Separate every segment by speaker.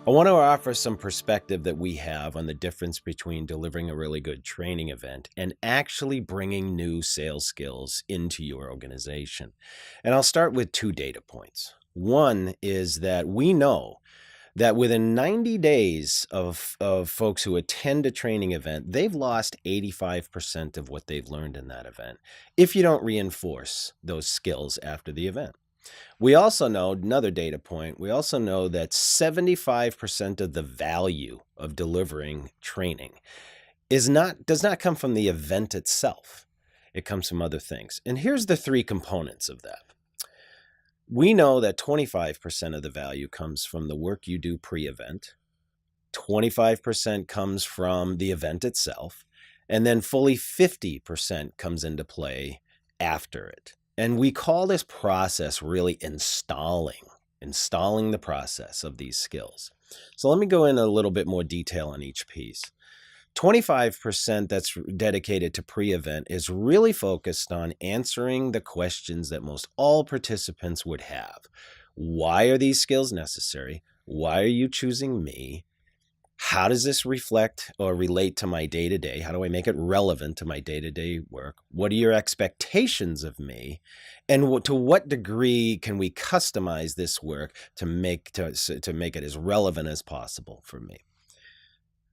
Speaker 1: I want to offer some perspective that we have on the difference between delivering a really good training event and actually bringing new sales skills into your organization. And I'll start with two data points. One is that we know that within 90 days of folks who attend a training event, they've lost 85% of what they've learned in that event if you don't reinforce those skills after the event. We also know another data point. We also know that 75% of the value of delivering training does not come from the event itself. It comes from other things. And here's the three components of that. We know that 25% of the value comes from the work you do pre-event. 25% comes from the event itself, and then fully 50% comes into play after it. And we call this process really installing the process of these skills. So let me go in a little bit more detail on each piece. 25% that's dedicated to pre-event is really focused on answering the questions that most all participants would have. Why are these skills necessary? Why are you choosing me? How does this reflect or relate to my day-to-day? How do I make it relevant to my day-to-day work? What are your expectations of me? And to what degree can we customize this work to make it as relevant as possible for me?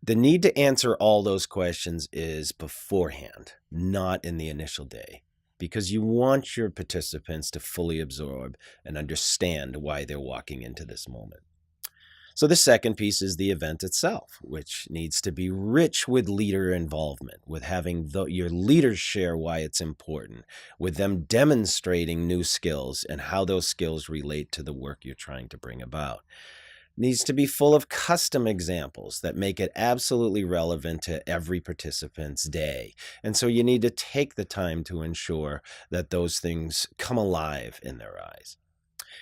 Speaker 1: The need to answer all those questions is beforehand, not in the initial day, because you want your participants to fully absorb and understand why they're walking into this moment. So the second piece is the event itself, which needs to be rich with leader involvement, with having your leaders share why it's important, with them demonstrating new skills and how those skills relate to the work you're trying to bring about. Needs to be full of custom examples that make it absolutely relevant to every participant's day. And so you need to take the time to ensure that those things come alive in their eyes.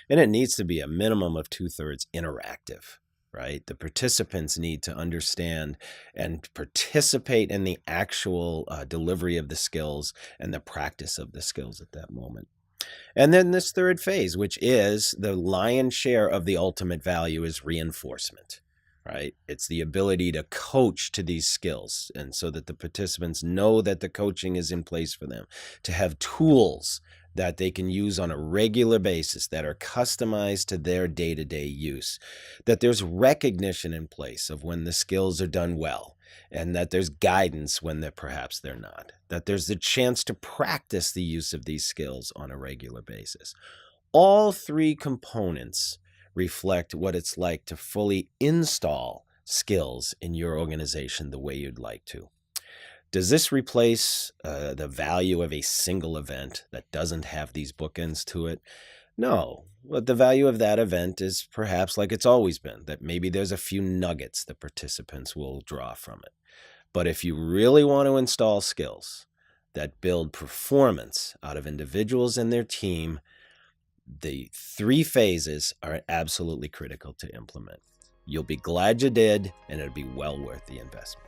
Speaker 1: And it needs to be a minimum of 2/3 interactive, right? The participants need to understand and participate in the actual delivery of the skills and the practice of the skills at that moment. And then this third phase, which is the lion's share of the ultimate value, is reinforcement, right? It's the ability to coach to these skills, and so that the participants know that the coaching is in place for them, to have tools that they can use on a regular basis that are customized to their day-to-day use, that there's recognition in place of when the skills are done well, and that there's guidance when perhaps they're not, that there's the chance to practice the use of these skills on a regular basis. All three components reflect what it's like to fully install skills in your organization the way you'd like to. Does this replace the value of a single event that doesn't have these bookends to it? No. But the value of that event is perhaps like it's always been, that maybe there's a few nuggets that participants will draw from it. But if you really want to install skills that build performance out of individuals and their team, the three phases are absolutely critical to implement. You'll be glad you did, and it'll be well worth the investment.